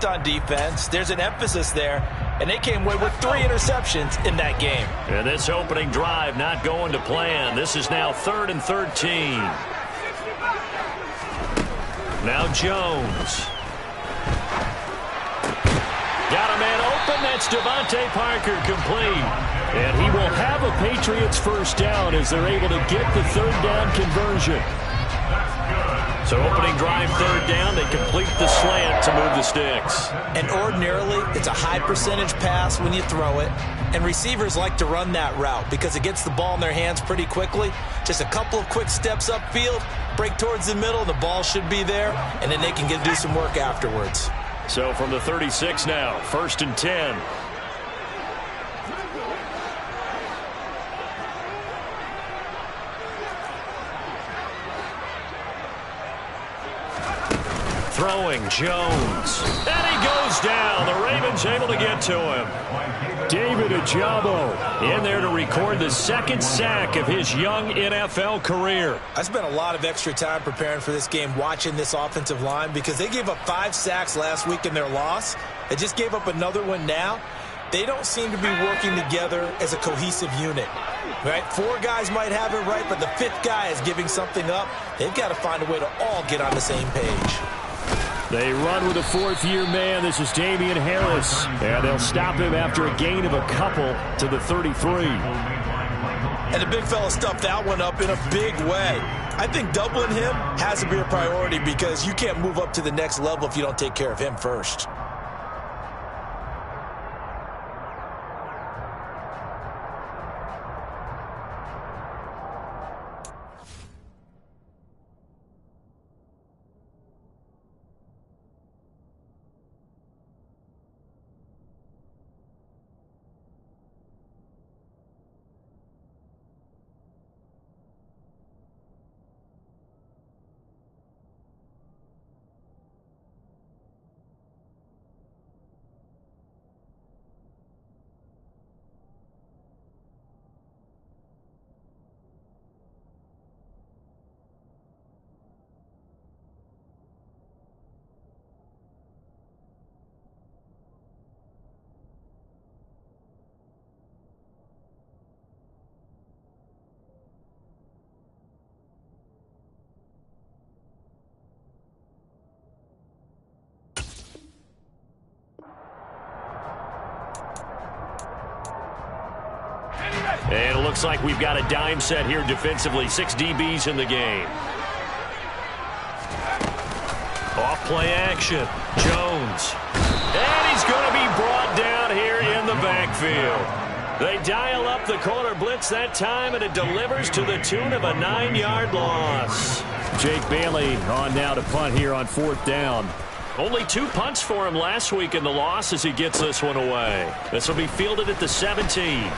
on defense. There's an emphasis there, and they came away with 3 interceptions in that game. And this opening drive not going to plan. This is now 3rd and 13. Now Jones. Got a man open. That's Devontae Parker complete. And he will have a Patriots first down as they're able to get the 3rd down conversion. So opening drive 3rd down, they complete the slant to move the sticks. And ordinarily, it's a high percentage pass when you throw it. And receivers like to run that route because it gets the ball in their hands pretty quickly. Just a couple of quick steps upfield, break towards the middle, the ball should be there, and then they can do some work afterwards. So from the 36 now, 1st and 10. Throwing Jones. And he goes down. The Ravens able to get to him. David Ojabo in there to record the 2nd sack of his young NFL career. I spent a lot of extra time preparing for this game watching this offensive line because they gave up 5 sacks last week in their loss. They just gave up another one now. They don't seem to be working together as a cohesive unit. Right? 4 guys might have it right, but the 5th guy is giving something up. They've got to find a way to all get on the same page. They run with a 4th-year man. This is Damian Harris. And they'll stop him after a gain of a couple to the 33. And the big fella stuffed that one up in a big way. I think doubling him has to be a priority because you can't move up to the next level if you don't take care of him first. And it looks like we've got a dime set here defensively. 6 DBs in the game. Off play action. Jones. And he's going to be brought down here in the backfield. They dial up the corner blitz that time, and it delivers to the tune of a 9-yard loss. Jake Bailey on now to punt here on 4th down. Only 2 punts for him last week in the loss as he gets this one away. This will be fielded at the 17.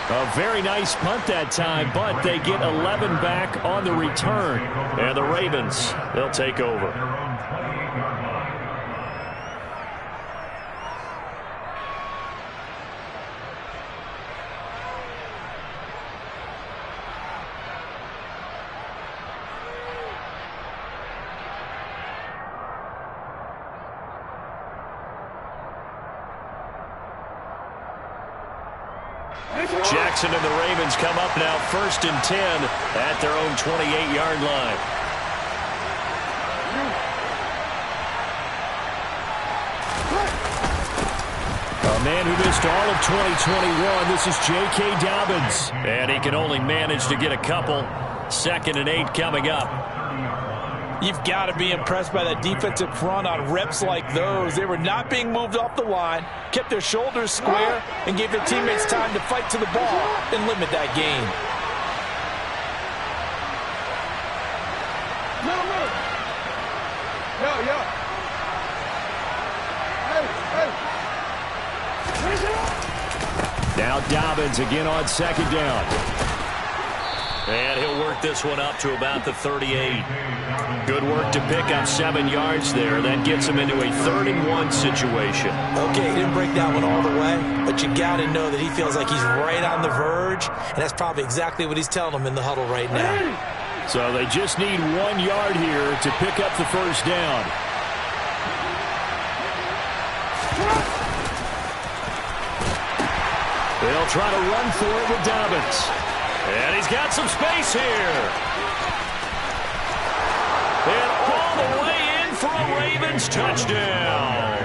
A very nice punt that time, but they get 11 back on the return. And the Ravens, they'll take over. Jackson and the Ravens come up now 1st and 10 at their own 28-yard line. A man who missed all of 2021. This is J.K. Dobbins. And he can only manage to get a couple. 2nd and 8 coming up. You've got to be impressed by that defensive front on reps like those. They were not being moved off the line, kept their shoulders square, and gave their teammates time to fight to the ball and limit that gain. Now Dobbins again on 2nd down. And he'll work this one up to about the 38. Good work to pick up 7 yards there. That gets him into a 3rd and 1 situation. Okay, he didn't break that one all the way, but you got to know that he feels like he's right on the verge, and that's probably exactly what he's telling them in the huddle right now. So they just need 1 yard here to pick up the 1st down. They'll try to run for it with Dobbins. And he's got some space here. And all the way in for a Ravens touchdown.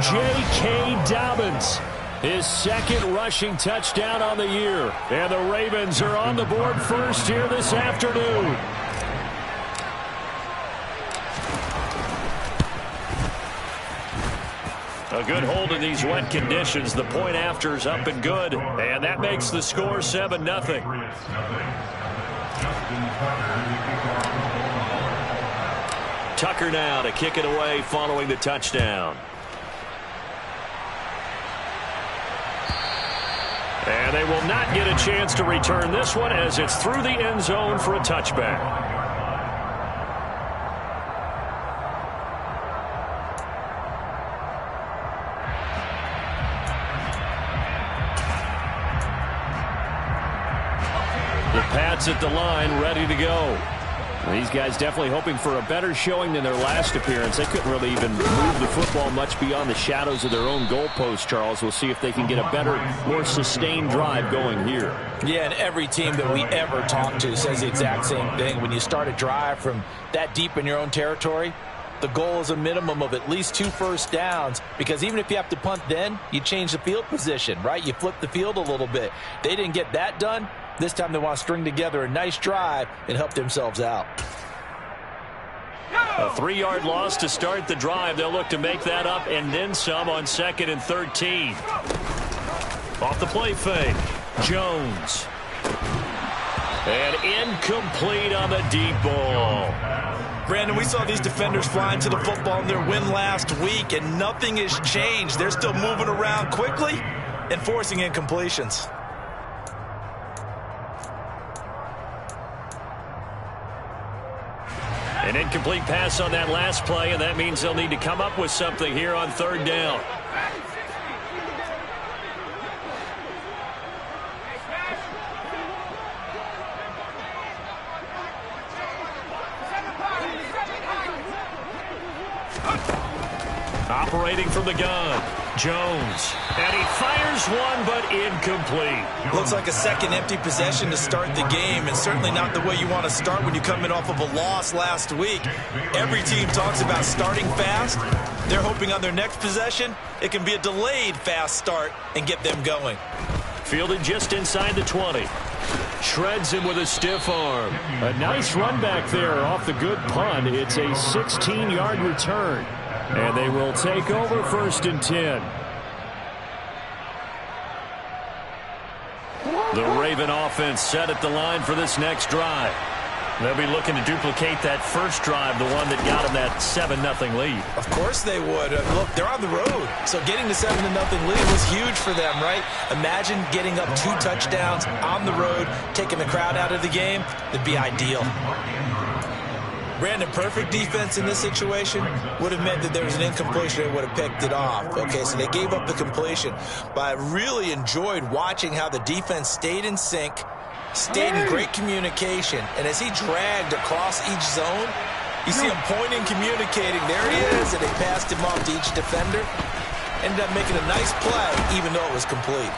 J.K. Dobbins, his second rushing touchdown on the year. And the Ravens are on the board first here this afternoon. A good hold in these wet conditions. The point after is up and good. And that makes the score 7-0. Tucker now to kick it away following the touchdown. And they will not get a chance to return this one as it's through the end zone for a touchback. The Pats at the line, ready to go. These guys definitely hoping for a better showing than their last appearance. They couldn't really even move the football much beyond the shadows of their own goalpost, Charles. We'll see if they can get a better, more sustained drive going here. Yeah, and every team that we ever talk to says the exact same thing. When you start a drive from that deep in your own territory, the goal is a minimum of at least 2 first downs, because even if you have to punt then, you change the field position, right? You flip the field a little bit. They didn't get that done. This time they want to string together a nice drive and help themselves out. A 3-yard loss to start the drive. They'll look to make that up and then some on 2nd and 13. Off the play fake. Jones. And incomplete on the deep ball. Brandon, we saw these defenders flying to the football in their win last week, and nothing has changed. They're still moving around quickly and forcing incompletions. An incomplete pass on that last play, and that means they'll need to come up with something here on 3rd down. Operating from the gun, Jones. And he fires one, but incomplete. Looks like a second empty possession to start the game, and certainly not the way you want to start when you come in off of a loss last week. Every team talks about starting fast. They're hoping on their next possession, it can be a delayed fast start and get them going. Fielded just inside the 20. Shreds him with a stiff arm. A nice run back there off the good punt. It's a 16-yard return. And they will take over 1st and 10. The Raven offense set at the line for this next drive. They'll be looking to duplicate that first drive, the one that got them that 7-0 lead. Of course they would. Look, they're on the road, so getting the 7-0 lead was huge for them, right? Imagine getting up 2 touchdowns on the road, taking the crowd out of the game. That'd be ideal. Brandon, perfect defense in this situation would have meant that there was an incompletion. They would have picked it off. Okay, so they gave up the completion. But I really enjoyed watching how the defense stayed in sync, stayed in great communication. And as he dragged across each zone, you see him pointing, communicating. There he is, and they passed him off to each defender. Ended up making a nice play, even though it was complete.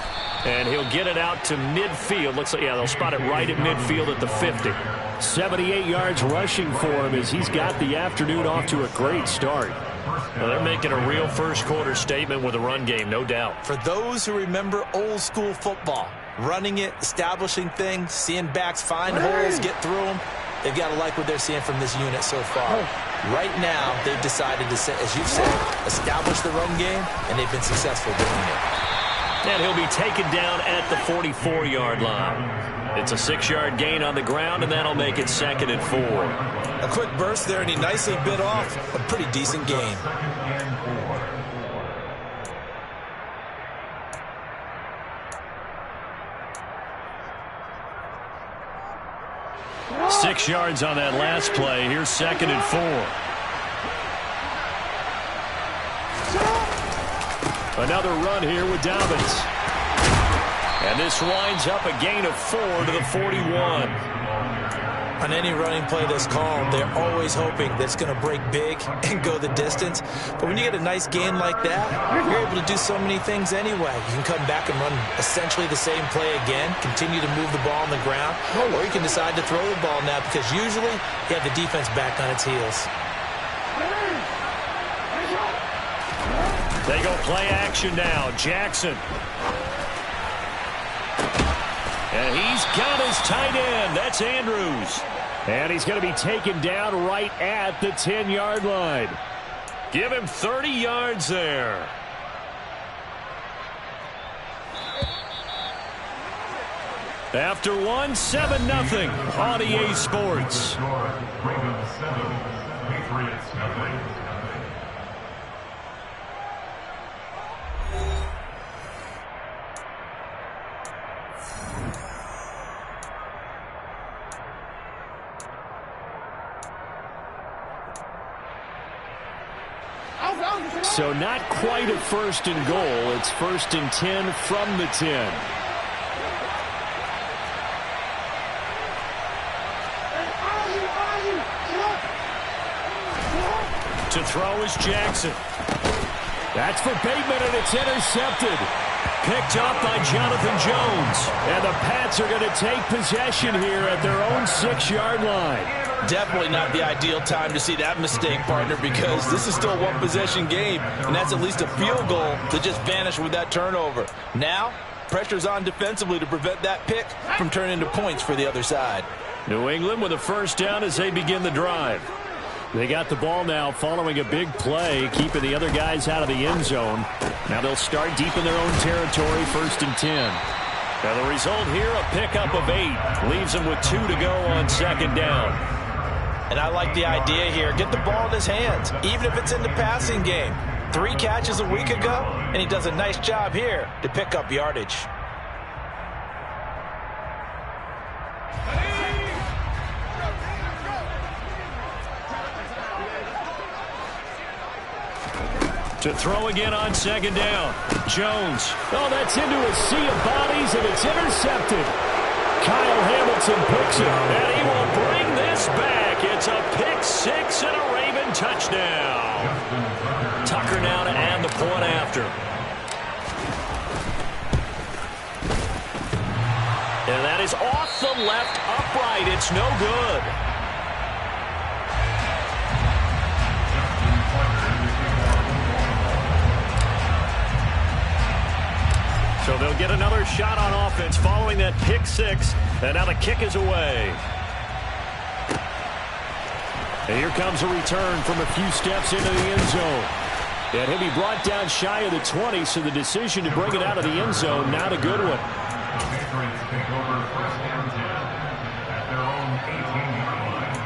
And he'll get it out to midfield. Looks like, yeah, they'll spot it right at midfield at the 50. 78 yards rushing for him as he's got the afternoon off to a great start. Well, they're making a real first-quarter statement with a run game, no doubt. For those who remember old-school football, running it, establishing things, seeing backs find holes, get through them, they've got to like what they're seeing from this unit so far. Right now, they've decided to, as you've said, establish the run game, and they've been successful doing it. And he'll be taken down at the 44-yard line. It's a 6-yard gain on the ground, and that'll make it 2nd and 4. A quick burst there, and he nicely bit off a pretty decent gain. Six yards on that last play. Here's 2nd and 4. Another run here with Dobbins. And this winds up a gain of 4 to the 41. On any running play that's called, they're always hoping that it's going to break big and go the distance. But when you get a nice gain like that, you're able to do so many things anyway. You can come back and run essentially the same play again, continue to move the ball on the ground, or you can decide to throw the ball now because usually you have the defense back on its heels. They go play action now. Jackson. And he's got his tight end. That's Andrews. And he's going to be taken down right at the 10-yard line. Give him 30 yards there. After one, 7-0 on EA Sports. Ravens 7, Patriots 0. So not quite a 1st and goal. It's 1st and 10 from the 10. To throw is Jackson. That's for Bateman, and it's intercepted. Picked up by Jonathan Jones. And the Pats are going to take possession here at their own 6-yard line. Definitely not the ideal time to see that mistake, partner, because this is still a one-possession game, and that's at least a field goal to just vanish with that turnover. Now, pressure's on defensively to prevent that pick from turning into points for the other side. New England with a 1st down as they begin the drive. They got the ball now following a big play, keeping the other guys out of the end zone. Now they'll start deep in their own territory, 1st and 10. Now the result here, a pickup of 8. Leaves them with 2 to go on 2nd down. And I like the idea here. Get the ball in his hands, even if it's in the passing game. 3 catches a week ago, and he does a nice job here to pick up yardage. To throw again on 2nd down. Jones. Oh, that's into a sea of bodies, and it's intercepted. Kyle Hamilton picks it, and he will bring this back. It's a pick 6 and a Raven touchdown. Tucker now to add the point after. And that is off the left upright. It's no good. So they'll get another shot on offense following that pick 6. And now the kick is away. And here comes a return from a few steps into the end zone. And he'll be brought down shy of the 20, so the decision to bring it out of the end zone, not a good one. The Patriots take over 1st and 10 at their own 18-yard line.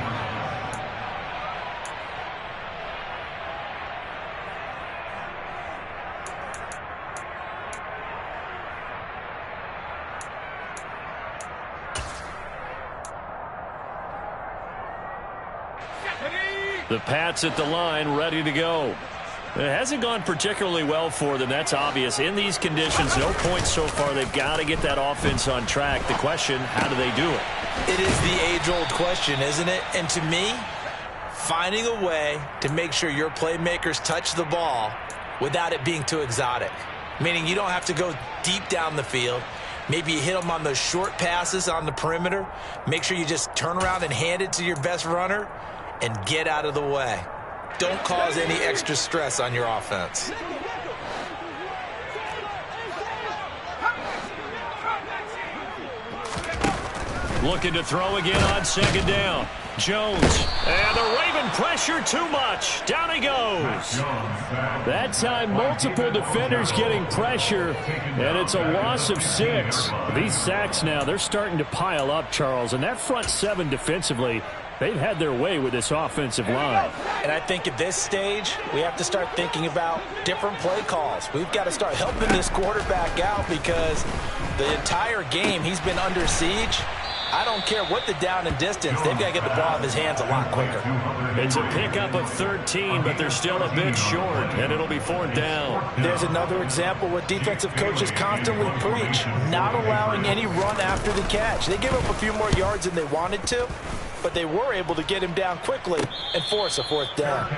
The Pats at the line, ready to go. It hasn't gone particularly well for them. That's obvious. In these conditions, no points so far. They've got to get that offense on track. The question, how do they do it? It is the age-old question, isn't it? And to me, finding a way to make sure your playmakers touch the ball without it being too exotic. Meaning you don't have to go deep down the field. Maybe you hit them on those short passes on the perimeter. Make sure you just turn around and hand it to your best runner and get out of the way. Don't cause any extra stress on your offense. Looking to throw again on 2nd down. Jones. And the Raven pressure too much. Down he goes. That time, multiple defenders getting pressure, and it's a loss of 6. These sacks now, they're starting to pile up, Charles, and that front 7 defensively, they've had their way with this offensive line. And I think at this stage, we have to start thinking about different play calls. We've got to start helping this quarterback out because the entire game he's been under siege. I don't care what the down and distance. They've got to get the ball out of his hands a lot quicker. It's a pickup of 13, but they're still a bit short, and it'll be 4th down. There's another example what defensive coaches constantly preach, not allowing any run after the catch. They gave up a few more yards than they wanted to, but they were able to get him down quickly and force a fourth down.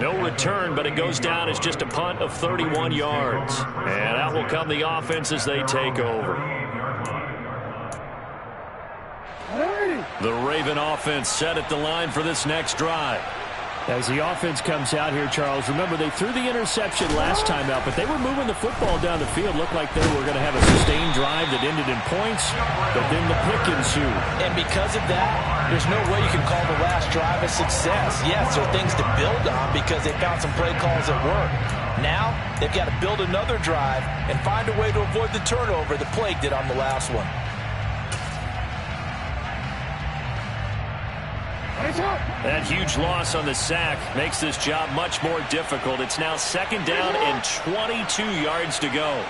No return, but it goes down as just a punt of 31 yards. And out will come the offense as they take over. The Raven offense set at the line for this next drive. As the offense comes out here, Charles, remember they threw the interception last time out, but they were moving the football down the field. Looked like they were going to have a sustained drive that ended in points, but then the pick ensued. And because of that, there's no way you can call the last drive a success. Yes, there are things to build on because they found some play calls that work. Now, they've got to build another drive and find a way to avoid the turnover that plagued it on the last one. That huge loss on the sack makes this job much more difficult. It's now second down and 22 yards to go.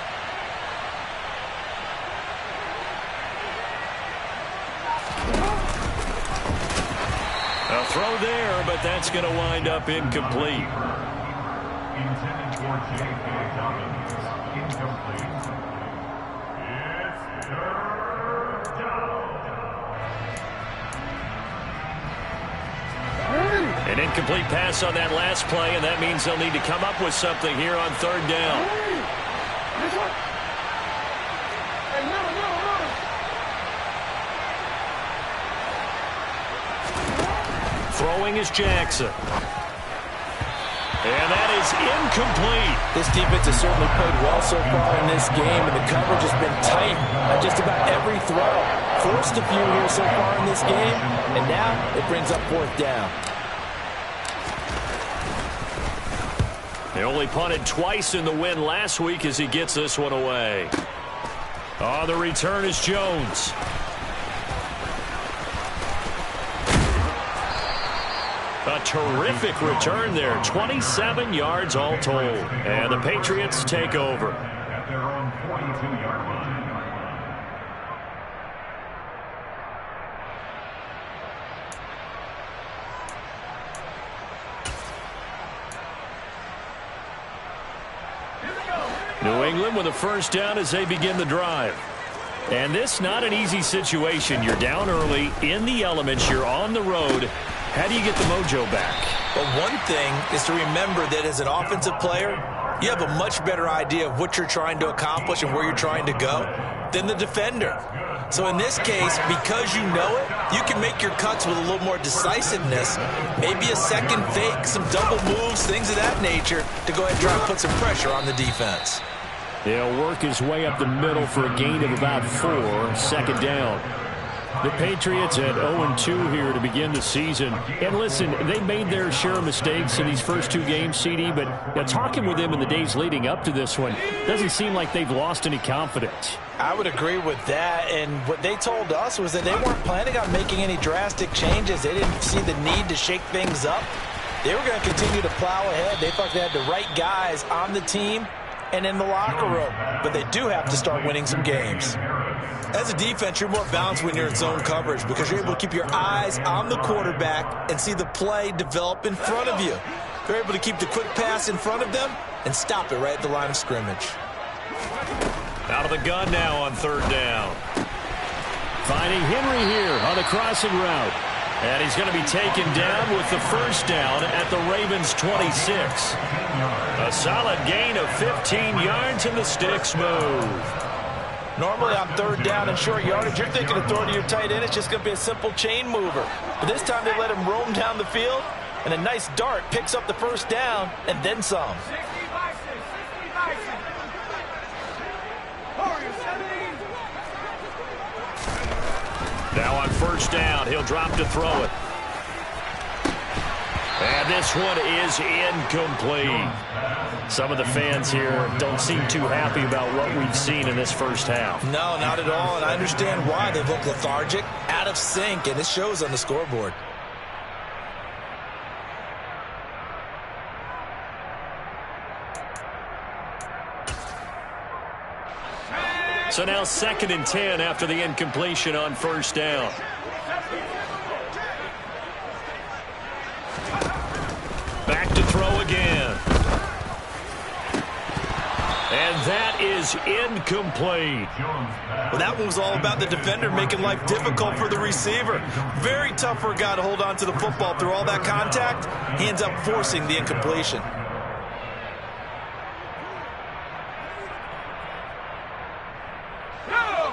A throw there, but that's going to wind up incomplete. Intended for J.K. Dobbins. Incomplete. It's third down. An incomplete pass on that last play, and that means they'll need to come up with something here on third down. Throwing is Jackson. And that is incomplete. This defense has certainly played well so far in this game, and the coverage has been tight on just about every throw. Forced a few here so far in this game, and now it brings up fourth down. They only punted twice in the win last week as he gets this one away. Oh, the return is Jones. A terrific return there. 27 yards all told. And the Patriots take over. At their own 42-yard line. New England with a first down as they begin the drive. And this not an easy situation. You're down early, in the elements, you're on the road. How do you get the mojo back? But one thing is to remember that as an offensive player, you have a much better idea of what you're trying to accomplish and where you're trying to go than the defender. So in this case, because you know it, you can make your cuts with a little more decisiveness, maybe a second fake, some double moves, things of that nature, to go ahead and try and put some pressure on the defense. He'll work his way up the middle for a gain of about 4, second down. The Patriots at 0-2 here to begin the season. And listen, they made their share of mistakes in these first 2 games, CD, but talking with them in the days leading up to this one, doesn't seem like they've lost any confidence. I would agree with that, and what they told us was that they weren't planning on making any drastic changes. They didn't see the need to shake things up. They were going to continue to plow ahead. They thought they had the right guys on the team and in the locker room, but they do have to start winning some games. As a defense, you're more balanced when you're in zone coverage because you're able to keep your eyes on the quarterback and see the play develop in front of you. You're able to keep the quick pass in front of them and stop it right at the line of scrimmage. Out of the gun now on third down. Finding Henry here on the crossing route. And he's going to be taken down with the first down at the Ravens' 26. A solid gain of 15 yards, and the sticks move. Normally on third down and short yardage, you're thinking of throwing to your tight end. It's just going to be a simple chain mover. But this time they let him roam down the field, and a nice dart picks up the first down and then some. Now on first down, he'll drop to throw it. And this one is incomplete. Some of the fans here don't seem too happy about what we've seen in this first half. No, not at all, and I understand why. They look lethargic, out of sync, and it shows on the scoreboard. So now 2nd and 10 after the incompletion on first down. Back to throw again. And that is incomplete. Well, that one was all about the defender making life difficult for the receiver. Very tough for a guy to hold on to the football through all that contact. He ends up forcing the incompletion.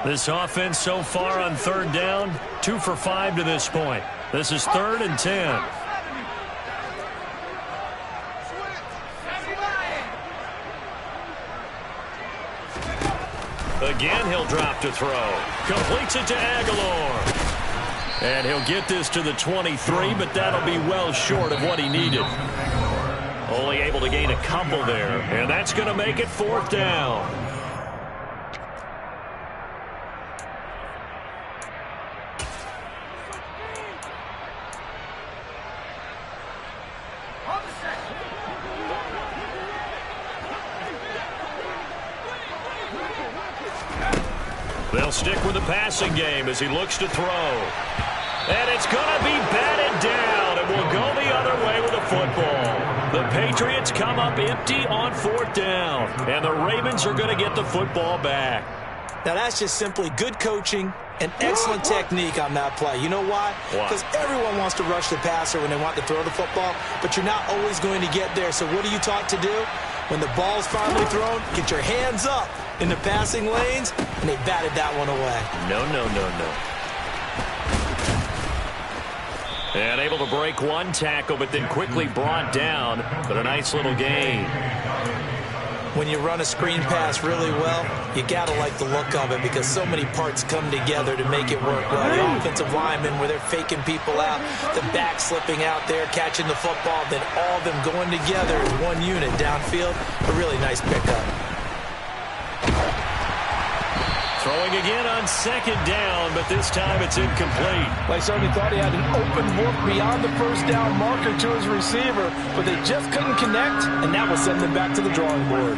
This offense so far on third down, 2 for 5 to this point. This is 3rd and 10. Again, he'll drop to throw. Completes it to Aguilar. And he'll get this to the 23, but that'll be well short of what he needed. Only able to gain a couple there, and that's going to make it 4th down. They'll stick with the passing game as he looks to throw. And it's going to be batted down, and will go the other way with the football. The Patriots come up empty on 4th down, and the Ravens are going to get the football back. Now, that's just simply good coaching and excellent technique on that play. You know why? Because everyone wants to rush the passer when they want to throw the football, but you're not always going to get there. So what are you taught to do? When the ball's finally thrown, get your hands up in the passing lanes, and they batted that one away. No. And able to break one tackle, but then quickly brought down. But a nice little gain. When you run a screen pass really well, you got to like the look of it because so many parts come together to make it work well. The offensive linemen, where they're faking people out, the back slipping out there, catching the football, then all of them going together as one unit downfield. A really nice pickup. Throwing again on 2nd down, but this time it's incomplete. Well, I certainly thought he had an open look beyond the 1st down marker to his receiver, but they just couldn't connect, and that will send them back to the drawing board.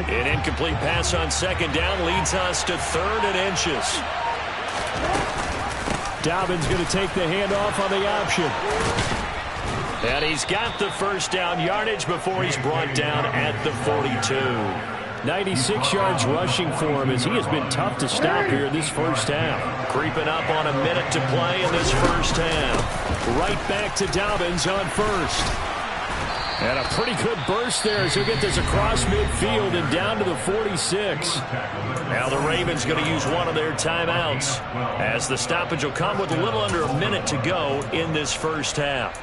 An incomplete pass on 2nd down leads us to 3rd and inches. Dobbins going to take the handoff on the option. And he's got the 1st down yardage before he's brought down at the 42. 96 yards rushing for him as he has been tough to stop here in this 1st half. Creeping up on a minute to play in this 1st half. Right back to Dobbins on 1st. And a pretty good burst there as he'll get this across midfield and down to the 46. Now the Ravens going to use one of their timeouts as the stoppage will come with a little under a minute to go in this 1st half.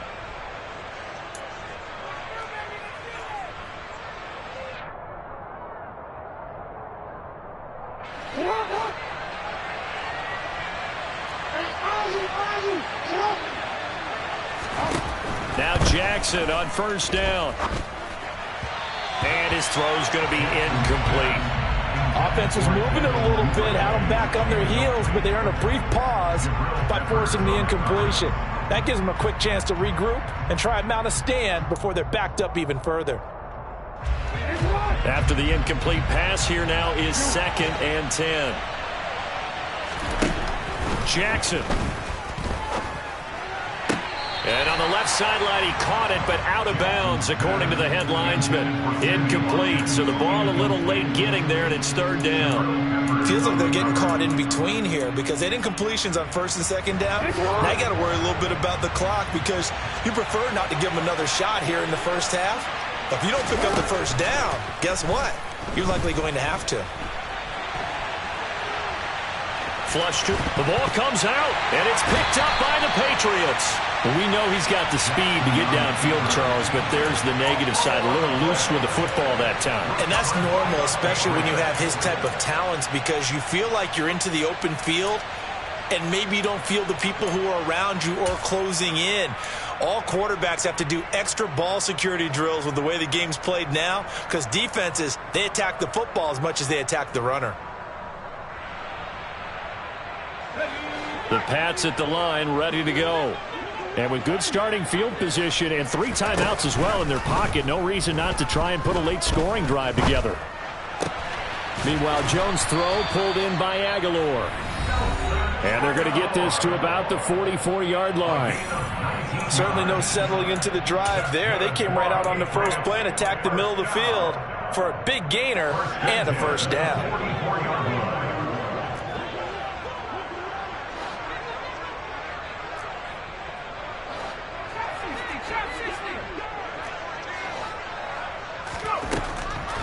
Now Jackson on 1st down. And his throw's going to be incomplete. Offense was moving it a little bit, had them back on their heels, but they earned a brief pause by forcing the incompletion. That gives them a quick chance to regroup and try and mount a stand before they're backed up even further. After the incomplete pass, here now is 2nd and 10. Jackson. And on the left sideline, he caught it, but out of bounds, according to the head linesman. Incomplete, so the ball a little late getting there, and it's 3rd down. Feels like they're getting caught in between here because they had incompletions on 1st and 2nd down. Now you got to worry a little bit about the clock because you prefer not to give them another shot here in the 1st half. But if you don't pick up the 1st down, guess what? You're likely going to have to. Flush to the ball comes out, and it's picked up by the Patriots. Well, we know he's got the speed to get downfield, Charles, but there's the negative side. A little loose with the football that time. And that's normal, especially when you have his type of talents, because you feel like you're into the open field, and maybe you don't feel the people who are around you or closing in. All quarterbacks have to do extra ball security drills with the way the game's played now, because defenses, they attack the football as much as they attack the runner. The Pats at the line, ready to go. And with good starting field position and 3 timeouts as well in their pocket, no reason not to try and put a late scoring drive together. Meanwhile, Jones' throw pulled in by Aguilar. And they're going to get this to about the 44-yard line. Certainly no settling into the drive there. They came right out on the first play and attacked the middle of the field for a big gainer and a first down.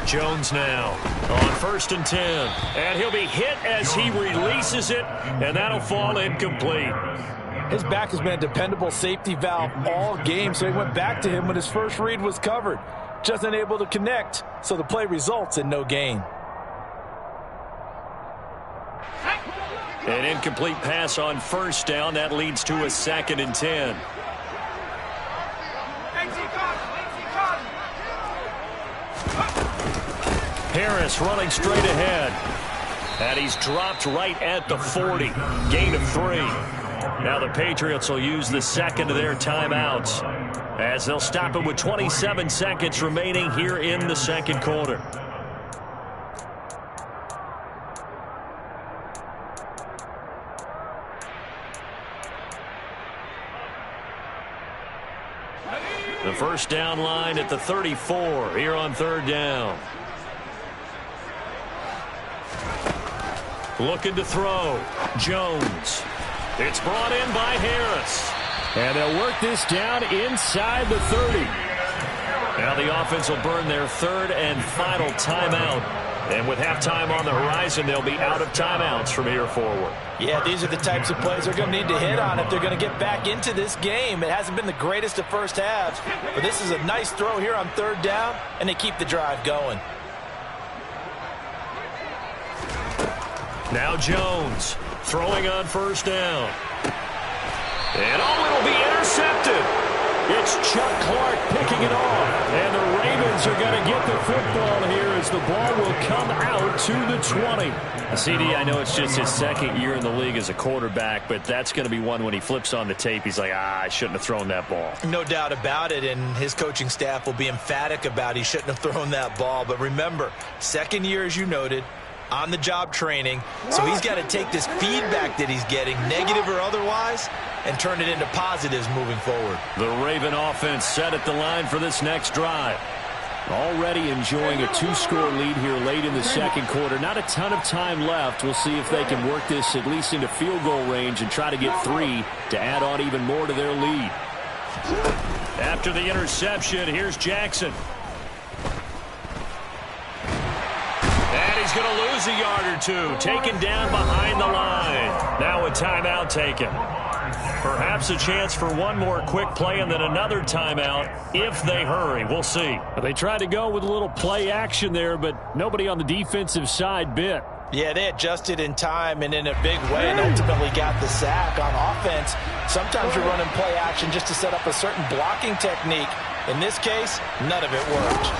Jones now on 1st and 10. And he'll be hit as he releases it, and that'll fall incomplete. His back has been a dependable safety valve all game, so he went back to him when his first read was covered. Just unable to connect, so the play results in no gain. An incomplete pass on 1st down. That leads to a 2nd and 10. Harris running straight ahead. And he's dropped right at the 40. Gain of 3. Now the Patriots will use the second of their timeouts as they'll stop it with 27 seconds remaining here in the second quarter. The first down line at the 34 here on 3rd down. Looking to throw. Jones. It's brought in by Harris. And they'll work this down inside the 30. Now the offense will burn their 3rd and final timeout. And with halftime on the horizon, they'll be out of timeouts from here forward. Yeah, these are the types of plays they're going to need to hit on if they're going to get back into this game. It hasn't been the greatest of first halves, but this is a nice throw here on 3rd down, and they keep the drive going. Now Jones throwing on 1st down. And it'll be intercepted. It's Chuck Clark picking it off. And the Ravens are going to get the football here as the ball will come out to the 20. CD, I know it's just his 2nd year in the league as a quarterback, but that's going to be one when he flips on the tape, he's like, I shouldn't have thrown that ball. No doubt about it, and his coaching staff will be emphatic about he shouldn't have thrown that ball. But remember, 2nd year, as you noted, on-the-job training, so he's got to take this feedback that he's getting, negative or otherwise, and turn it into positives moving forward. The Raven offense set at the line for this next drive. Already enjoying a 2-score lead here late in the second quarter. Not a ton of time left. We'll see if they can work this at least into field goal range and try to get 3 to add on even more to their lead. After the interception, here's Jackson. He's going to lose a yard or 2. Taken down behind the line. Now a timeout taken. Perhaps a chance for one more quick play and then another timeout if they hurry. We'll see. They tried to go with a little play action there, but nobody on the defensive side bit. Yeah, they adjusted in time and in a big way and ultimately got the sack. On offense, sometimes you're running play action just to set up a certain blocking technique. In this case, none of it worked.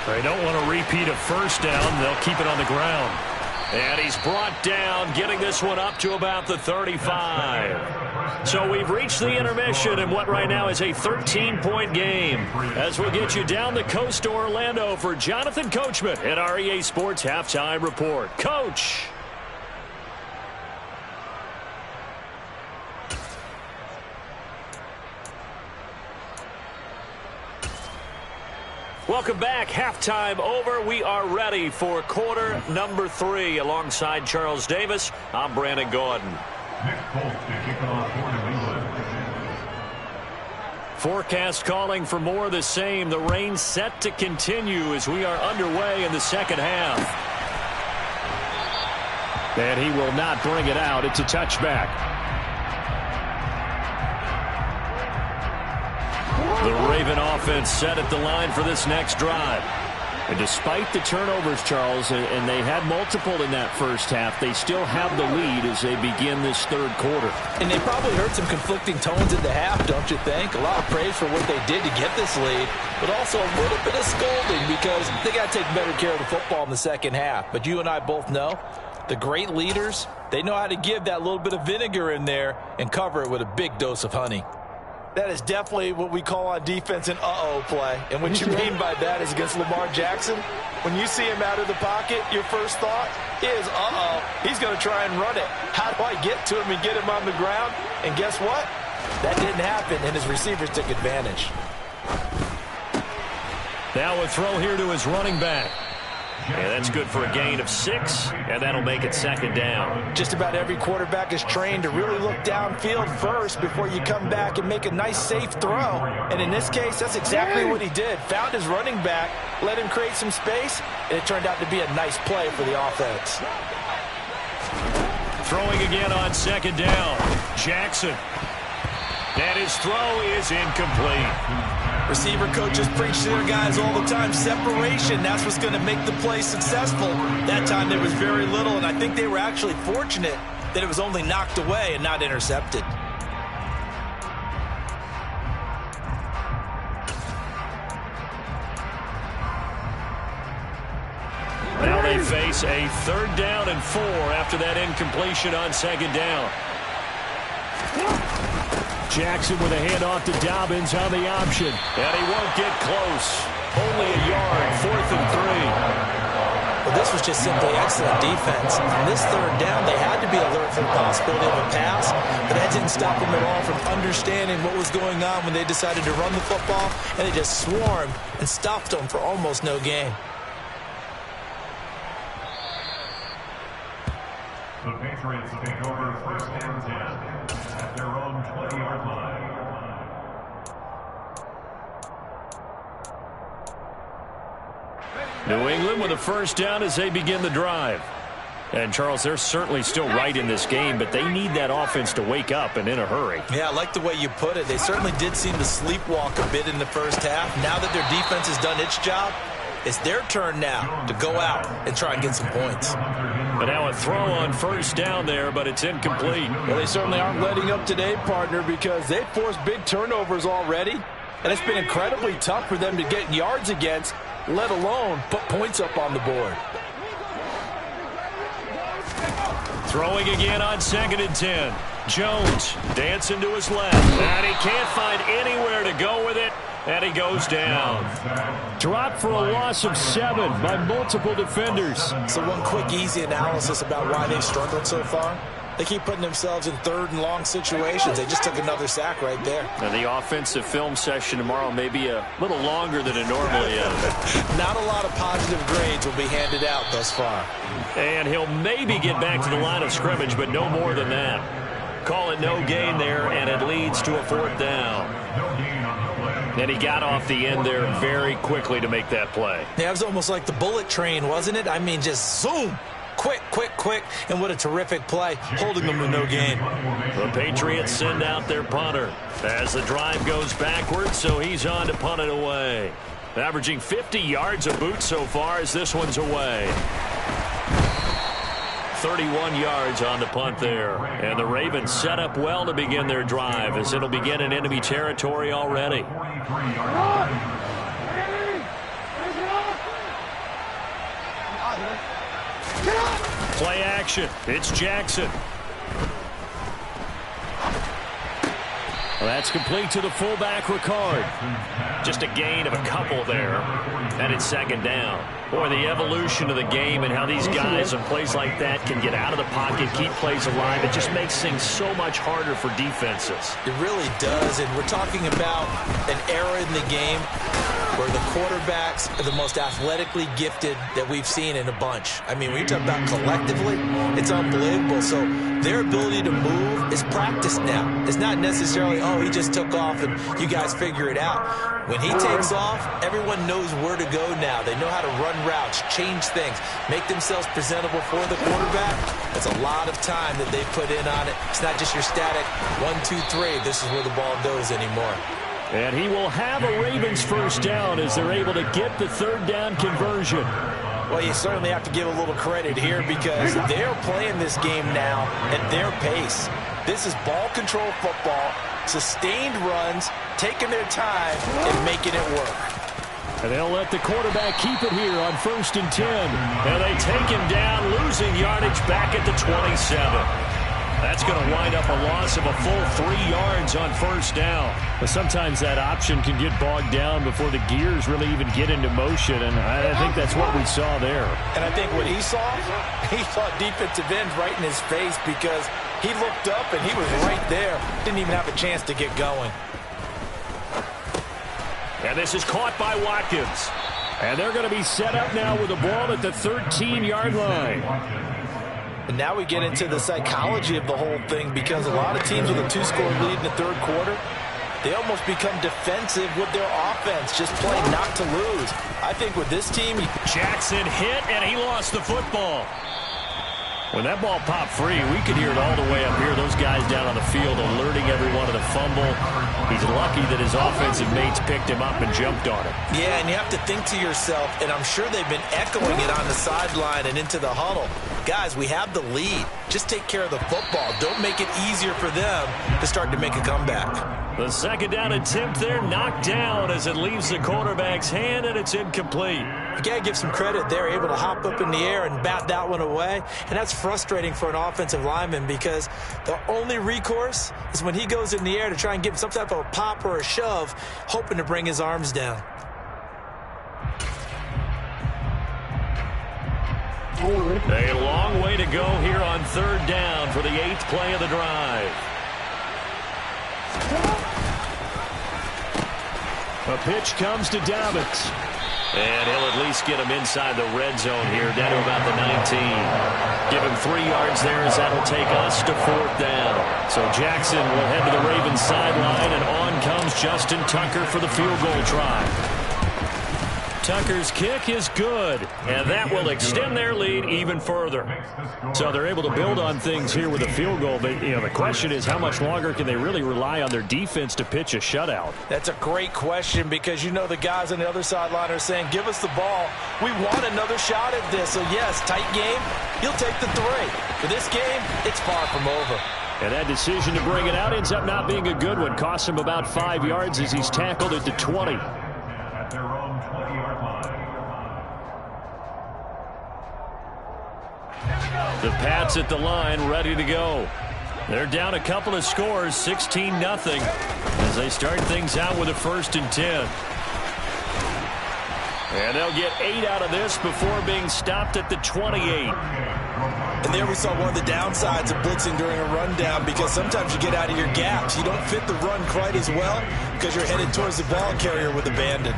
They don't want to repeat a first down. They'll keep it on the ground. And he's brought down, getting this one up to about the 35. So we've reached the intermission in what right now is a 13-point game. As we'll get you down the coast to Orlando for Jonathan Coachman at our EA Sports Halftime Report. Coach. Welcome back. Halftime over. We are ready for quarter number 3. Alongside Charles Davis, I'm Brandon Gordon. Forecast calling for more of the same. The rain set to continue as we are underway in the second half. And he will not bring it out. It's a touchback. The Raven offense set at the line for this next drive. And despite the turnovers, Charles, and they had multiple in that first half, they still have the lead as they begin this third quarter. And they probably heard some conflicting tones in the half, don't you think? A lot of praise for what they did to get this lead, but also a little bit of scolding because they got to take better care of the football in the second half. But you and I both know The great leaders, they know how to give that little bit of vinegar in there and cover it with a big dose of honey. That is definitely what we call on defense an uh-oh play. And what you mean by that is against Lamar Jackson, when you see him out of the pocket, your first thought is, uh-oh, he's going to try and run it. How do I get to him and get him on the ground? And guess what? That didn't happen, and his receivers took advantage. Now a throw here to his running back. And that's good for a gain of 6, and that'll make it second down. Just about every quarterback is trained to really look downfield first before you come back and make a nice, safe throw. And in this case, that's exactly what he did. Found his running back, let him create some space, and it turned out to be a nice play for the offense. Throwing again on second down. Jackson. And his throw is incomplete. Receiver coaches preach to their guys all the time. Separation, that's what's going to make the play successful. That time there was very little, and I think they were actually fortunate that it was only knocked away and not intercepted. Now they face a 3rd down and 4 after that incompletion on second down. Jackson with a handoff to Dobbins on the option. And he won't get close. Only a yard, 4th and 3. Well, this was just simply excellent defense. On this 3rd down, they had to be alert for the possibility of a pass, but that didn't stop them at all from understanding what was going on when they decided to run the football, and they just swarmed and stopped them for almost no gain. The Patriots take over 1st and 10 at their own 20-yard line. New England with a 1st down as they begin the drive. And, Charles, they're certainly still right in this game, but they need that offense to wake up and in a hurry. Yeah, I like the way you put it. They certainly did seem to sleepwalk a bit in the first half. Now that their defense has done its job, it's their turn now to go out and try and get some points. But now a throw on 1st down there, but it's incomplete. Well, they certainly aren't letting up today, partner, because they've forced big turnovers already. And it's been incredibly tough for them to get yards against, let alone put points up on the board. Throwing again on 2nd and 10. Jones dancing to his left. And he can't find anywhere to go with it. And he goes down. Dropped for a loss of 7 by multiple defenders. So one quick, easy analysis about why they've struggled so far. They keep putting themselves in 3rd and long situations. They just took another sack right there. Now the offensive film session tomorrow may be a little longer than it normally is. Not a lot of positive grades will be handed out thus far. And he'll maybe get back to the line of scrimmage, but no more than that. Call it no gain there, and it leads to a 4th down. And he got off the end there very quickly to make that play. Yeah, it was almost like the bullet train, wasn't it? I mean, just zoom. Quick, quick, quick. And what a terrific play, holding them to no gain. The Patriots send out their punter as the drive goes backwards, so he's on to punt it away. Averaging 50 yards a boot so far as this one's away. 31 yards on the punt there. And the Ravens set up well to begin their drive as it'll begin in enemy territory already. Play action. It's Jackson. Well, that's complete to the fullback, Ricard. Just a gain of a couple there. And it's 2nd down. Boy, the evolution of the game and how these guys in plays like that can get out of the pocket, keep plays alive, it just makes things so much harder for defenses. It really does, and we're talking about an era in the game where the quarterbacks are the most athletically gifted that we've seen in a bunch. I mean, when you talk about collectively, it's unbelievable. So their ability to move is practiced now. It's not necessarily, oh, he just took off and you guys figure it out. When he takes off, everyone knows where to go now. They know how to run routes, change things, make themselves presentable for the quarterback. That's a lot of time that they put in on it. It's not just your static 1, 2, 3. This is where the ball goes anymore. And he will have a Ravens 1st down as they're able to get the 3rd down conversion. Well, you certainly have to give a little credit here because they're playing this game now at their pace. This is ball control football, sustained runs, taking their time and making it work. And they'll let the quarterback keep it here on 1st and 10. And they take him down, losing yardage back at the 27. That's going to wind up a loss of a full 3 yards on 1st down. But sometimes that option can get bogged down before the gears really even get into motion, and I think that's what we saw there. And I think what he saw defensive end right in his face because he looked up and he was right there. Didn't even have a chance to get going. And this is caught by Watkins. And they're going to be set up now with the ball at the 13-yard line. And now we get into the psychology of the whole thing because a lot of teams with a 2-score lead in the third quarter, they almost become defensive with their offense, just playing not to lose. I think with this team, Jackson hit, and he lost the football. When that ball popped free, we could hear it all the way up here. Those guys down on the field alerting everyone of the fumble. He's lucky that his offensive mates picked him up and jumped on him. Yeah, and you have to think to yourself, and I'm sure they've been echoing it on the sideline and into the huddle. Guys, we have the lead. Just take care of the football. Don't make it easier for them to start to make a comeback. The 2nd down attempt there knocked down as it leaves the quarterback's hand, and it's incomplete. You got to give some credit. They're able to hop up in the air and bat that one away, and that's frustrating for an offensive lineman because the only recourse is when he goes in the air to try and get some type of a pop or a shove, hoping to bring his arms down. A long way to go here on 3rd down for the 8th play of the drive. A pitch comes to Dobbins. And he'll at least get him inside the red zone here, down to about the 19. Give him 3 yards there as that'll take us to 4th down. So Jackson will head to the Ravens sideline, and on comes Justin Tucker for the field goal try. Tucker's kick is good, and that will extend their lead even further. So they're able to build on things here with a field goal, but the question is how much longer can they really rely on their defense to pitch a shutout? That's a great question because the guys on the other sideline are saying, give us the ball. We want another shot at this. So, yes, tight game, you'll take the 3. For this game, it's far from over. And that decision to bring it out ends up not being a good one. Costs him about 5 yards as he's tackled at the 20. At their own 20-yard line. The Pats at the line, ready to go. They're down a couple of scores, 16-0, as they start things out with a 1st and 10. And they'll get 8 out of this before being stopped at the 28. And there we saw one of the downsides of blitzing during a rundown because sometimes you get out of your gaps. You don't fit the run quite as well because you're headed towards the ball carrier with abandon.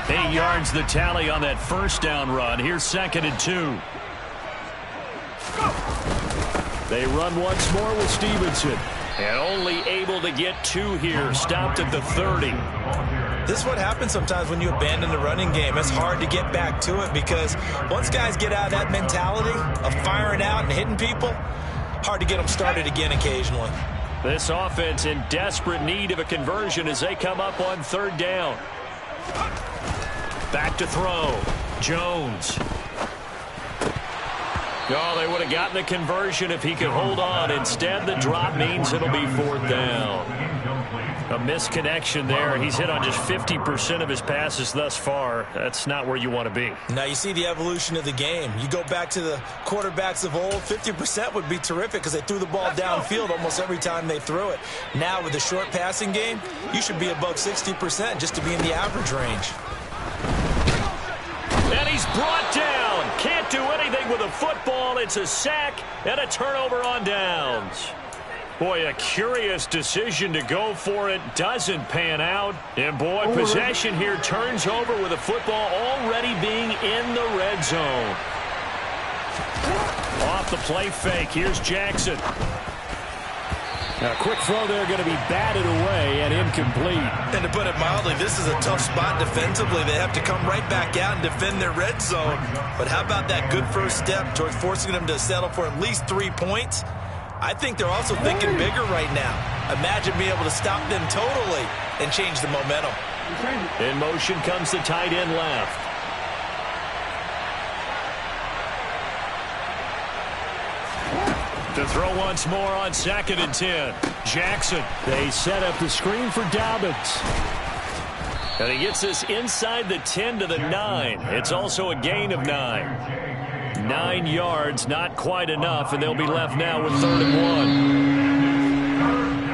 8 yards the tally on that 1st down run. Here's 2nd and 2. They run once more with Stevenson. And only able to get 2 here. Stopped at the 30. This is what happens sometimes when you abandon the running game. It's hard to get back to it because once guys get out of that mentality of firing out and hitting people, hard to get them started again occasionally. This offense in desperate need of a conversion as they come up on 3rd down. Back to throw. Jones. Oh, they would have gotten the conversion if he could hold on. Instead, the drop means it'll be 4th down. A misconnection there. He's hit on just 50% of his passes thus far. That's not where you want to be. Now you see the evolution of the game. You go back to the quarterbacks of old, 50% would be terrific because they threw the ball downfield almost every time they threw it. Now with the short passing game, you should be above 60% just to be in the average range. And he's brought down. Can't do anything with a football. It's a sack and a turnover on downs. Boy, a curious decision to go for it. Doesn't pan out. And, boy, possession here turns over with a football already being in the red zone. Off the play fake. Here's Jackson. Now, a quick throw there going to be batted away and incomplete. And to put it mildly, this is a tough spot defensively. They have to come right back out and defend their red zone. But how about that good first step towards forcing them to settle for at least 3 points? I think they're also thinking bigger right now. Imagine being able to stop them totally and change the momentum. In motion comes the tight end left. To throw once more on 2nd and 10. Jackson. They set up the screen for Dobbins. And he gets this inside the 10 to the 9. It's also a gain of 9. 9 yards, not quite enough, and they'll be left now with 3rd and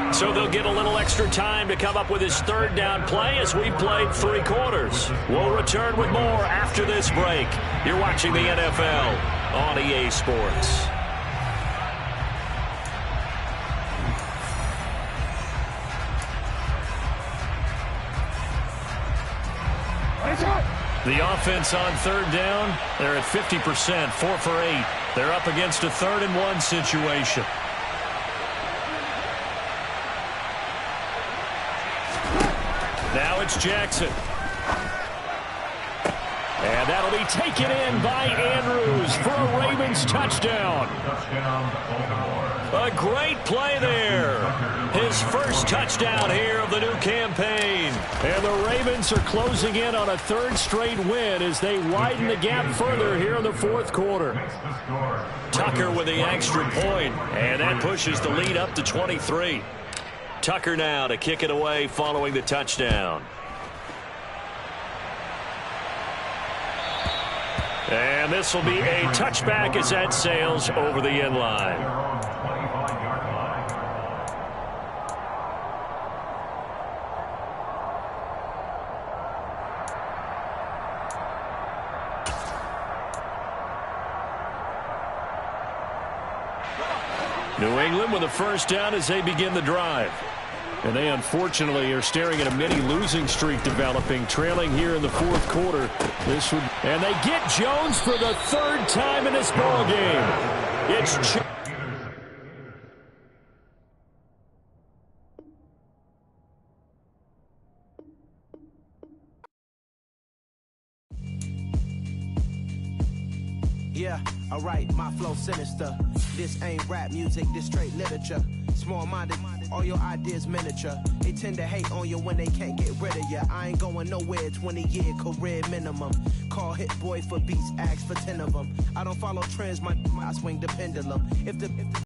1. So they'll get a little extra time to come up with his 3rd down play as we played 3 quarters. We'll return with more after this break. You're watching the NFL on EA Sports. The offense on 3rd down, they're at 50%, 4 for 8. They're up against a 3rd and 1 situation. Now it's Jackson. And that'll be taken in by Andrews for a Ravens touchdown. A great play there. His first touchdown here of the new campaign. And the Ravens are closing in on a 3rd straight win as they widen the gap further here in the 4th quarter. Tucker with the extra point, and that pushes the lead up to 23. Tucker now to kick it away following the touchdown. And this will be a touchback as that sails over the end line. New England with a 1st down as they begin the drive. And they unfortunately are staring at a mini losing streak developing, trailing here in the 4th quarter. And they get Jones for the 3rd time in this ball game. It's Yeah, alright, my flow sinister. This ain't rap music, this straight literature. Small-minded, all your ideas miniature. They tend to hate on you when they can't get rid of you. I ain't going nowhere, 20-year career minimum. Call Hit Boy for beats, ask for 10 of them. I don't follow trends, I swing the pendulum. If the